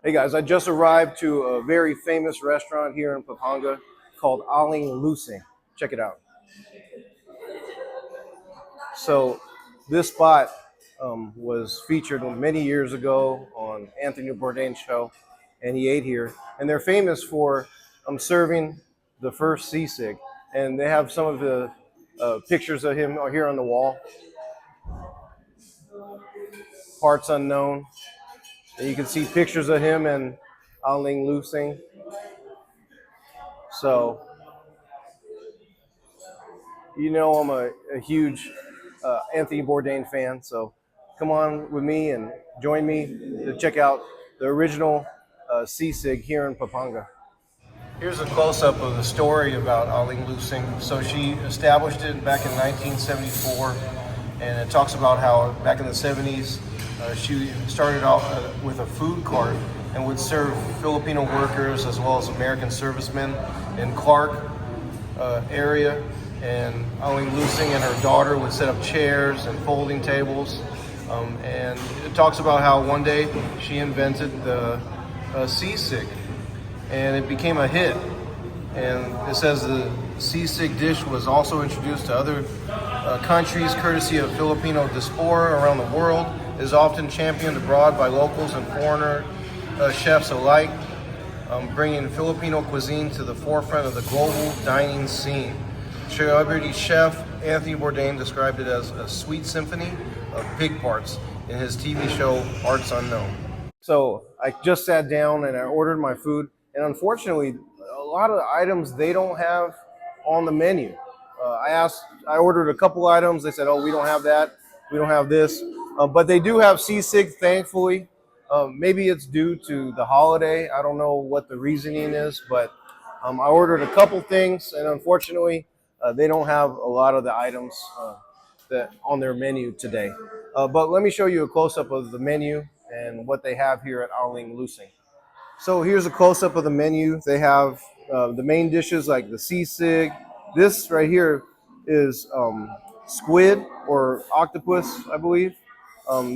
Hey guys, I just arrived to a very famous restaurant here in Pampanga called Aling Lucing. Check it out. So, this spot was featured many years ago on Anthony Bourdain's show, and he ate here. And they're famous for serving the first sisig, and they have some of the pictures of him here on the wall. Parts unknown. And you can see pictures of him and Aling Lucing. So I'm a huge Anthony Bourdain fan, so come on with me and join me to check out the original Sisig here in Pampanga. Here's a close-up of the story about Aling Lucing. So she established it back in 1974, and it talks about how back in the 70s she started off with a food cart and would serve Filipino workers as well as American servicemen in Clark area. And Aling Lucing and her daughter would set up chairs and folding tables. And it talks about how one day she invented the sisig, and it became a hit. And it says the sisig dish was also introduced to other countries courtesy of Filipino diaspora around the world. It is often championed abroad by locals and foreigner chefs alike, bringing Filipino cuisine to the forefront of the global dining scene. Celebrity chef Anthony Bourdain described it as a sweet symphony of pig parts in his TV show Arts Unknown. So I just sat down and I ordered my food, and unfortunately, a lot of the items they don't have on the menu. I ordered a couple items. They said, "Oh, we don't have that. We don't have this," but they do have sisig, thankfully. Maybe it's due to the holiday. I don't know what the reasoning is, but I ordered a couple things, and unfortunately, they don't have a lot of the items that on their menu today. But let me show you a close-up of the menu and what they have here at Aling Lucing. So here's a close-up of the menu. They have the main dishes like the sisig. This right here is squid or octopus, I believe.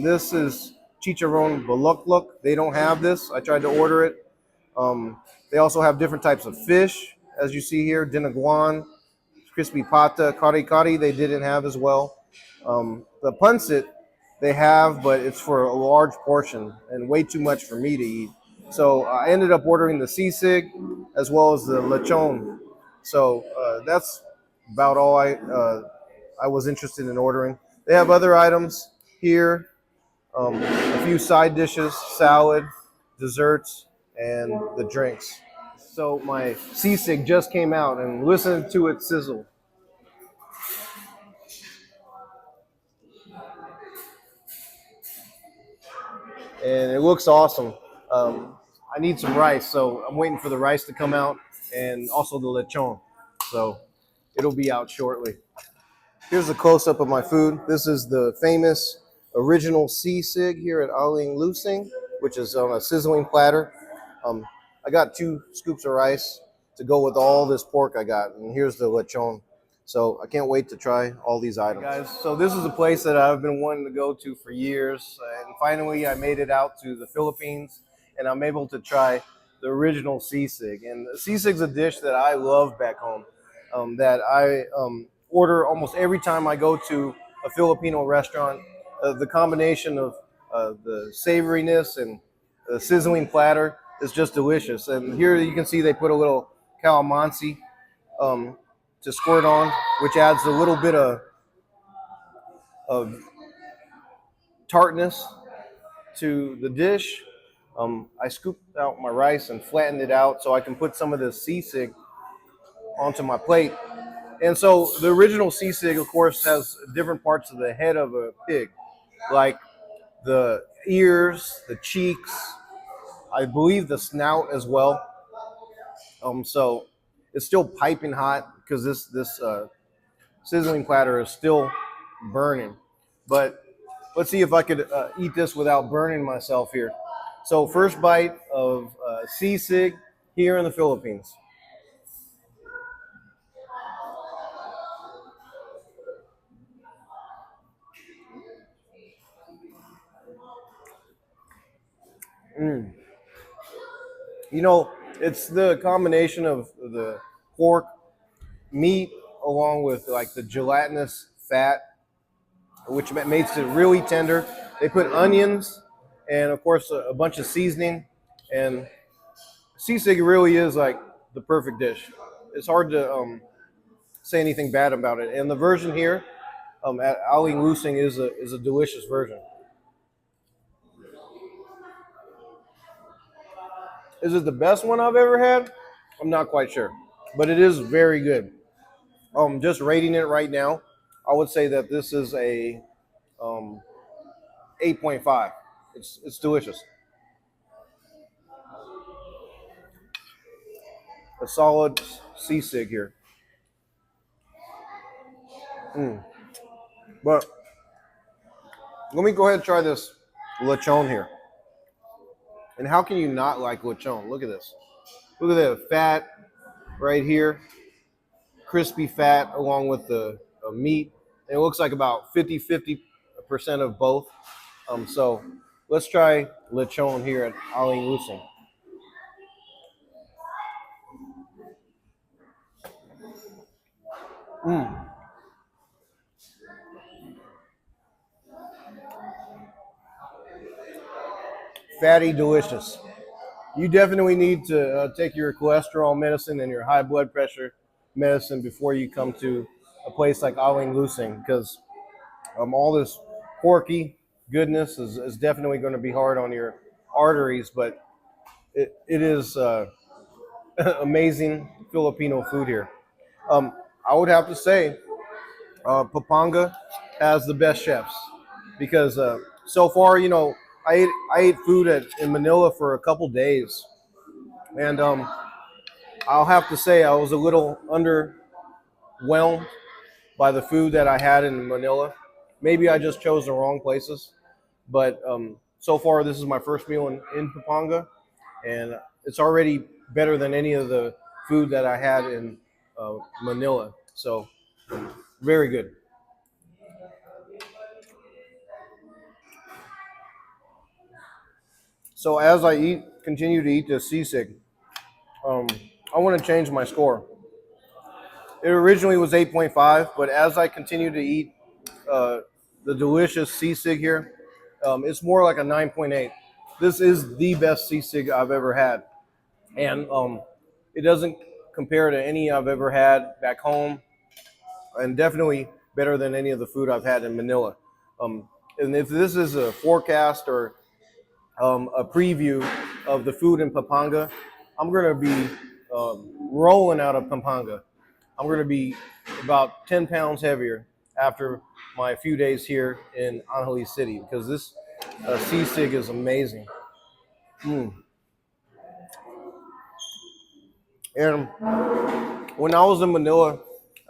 This is chicharron balukluk. They don't have this. I tried to order it. They also have different types of fish, as you see here, dinaguan, crispy pata, kari kari. They didn't have as well. The pancit they have, but it's for a large portion and way too much for me to eat. So I ended up ordering the sisig as well as the lechon. So that's about all I was interested in ordering. They have other items here, a few side dishes, salad, desserts, and the drinks. So my sisig just came out, and listen to it sizzle. And it looks awesome. I need some rice, so I'm waiting for the rice to come out and also the lechon. So it'll be out shortly. Here's a close-up of my food. This is the famous original sisig here at Aling Lucing, which is on a sizzling platter. Um, I got 2 scoops of rice to go with all this pork I got, and here's the lechon. So I can't wait to try all these items. Hey guys, so this is a place that I've been wanting to go to for years, and finally I made it out to the Philippines, and I'm able to try the original sisig. And sisig's a dish that I love back home, that I order almost every time I go to a Filipino restaurant. The combination of the savoriness and the sizzling platter is just delicious. And here you can see they put a little calamansi um, to squirt on, which adds a little bit of tartness to the dish. I scooped out my rice and flattened it out so I can put some of the sisig onto my plate. And so the original sisig, of course, has different parts of the head of a pig, like the ears, the cheeks, I believe the snout as well. So it's still piping hot because this sizzling platter is still burning. But let's see if I could eat this without burning myself here. So first bite of sisig here in the Philippines. You know, it's the combination of the pork, meat, along with like the gelatinous fat, which makes it really tender. They put onions and, of course, a bunch of seasoning. And sisig really is like the perfect dish. It's hard to say anything bad about it. And the version here at Aling Lucing is a delicious version. Is it the best one I've ever had? I'm not quite sure, but it is very good. Just rating it right now, I would say that this is a um, 8.5. It's delicious. A solid sisig here. Mm. But let me go ahead and try this lechon here. And how can you not like lechon? Look at this. Look at the fat right here, crispy fat along with the meat. And it looks like about 50% of both. So let's try lechon here at Aling Lucing. Mm. Fatty, delicious. You definitely need to take your cholesterol medicine and your high blood pressure medicine before you come to a place like Aling Lucing, because all this porky goodness is definitely going to be hard on your arteries, but it is amazing Filipino food here. I would have to say Pampanga has the best chefs because so far, I ate food in Manila for a couple days, and I'll have to say I was a little underwhelmed by the food that I had in Manila. Maybe I just chose the wrong places, but so far this is my first meal in Pampanga, and it's already better than any of the food that I had in Manila. So very good. So as continue to eat this sisig, um, I want to change my score. It originally was 8.5, but as I continue to eat uh, the delicious sisig here, it's more like a 9.8. This is the best sisig I've ever had, and it doesn't compare to any I've ever had back home, and definitely better than any of the food I've had in Manila. Um, and if this is a forecast or a preview of the food in Pampanga, I'm going to be rolling out of Pampanga. I'm going to be about 10 pounds heavier after my few days here in Angeles City because this sisig is amazing. Mm. And when I was in Manila,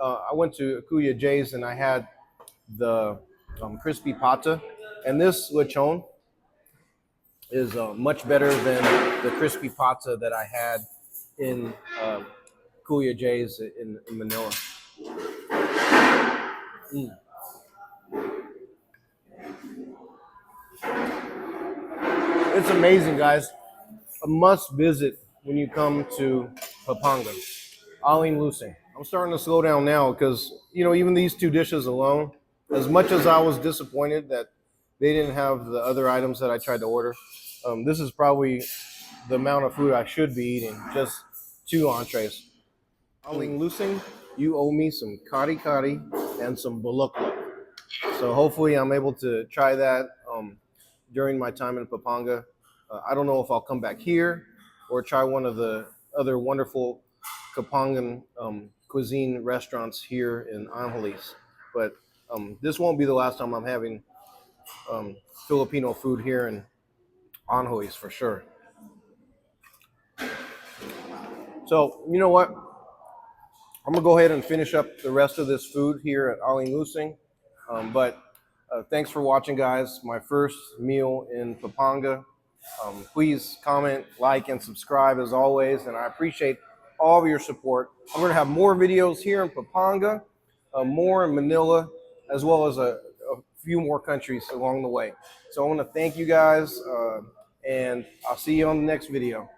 I went to Kuya J's and I had the crispy pata. And this lechon is much better than the crispy pata that I had in Kuya J's in Manila. Mm. It's amazing, guys. A must visit when you come to Pampanga. Aling Lucing. I'm starting to slow down now because, even these two dishes alone, as much as I was disappointed that they didn't have the other items that I tried to order, this is probably the amount of food I should be eating, just two entrees. Aling Lucing, you owe me some kari kari and some bulok. So hopefully I'm able to try that during my time in Pampanga. I don't know if I'll come back here or try one of the other wonderful Kapangan cuisine restaurants here in Angeles. But this won't be the last time I'm having Filipino food here in Angeles for sure. So you know what? I'm gonna go ahead and finish up the rest of this food here at Aling Lucing. But thanks for watching, guys. My first meal in Pampanga. Please comment, like, and subscribe as always. And I appreciate all of your support. I'm going to have more videos here in Pampanga, more in Manila, as well as a few more countries along the way. So I want to thank you guys, and I'll see you on the next video.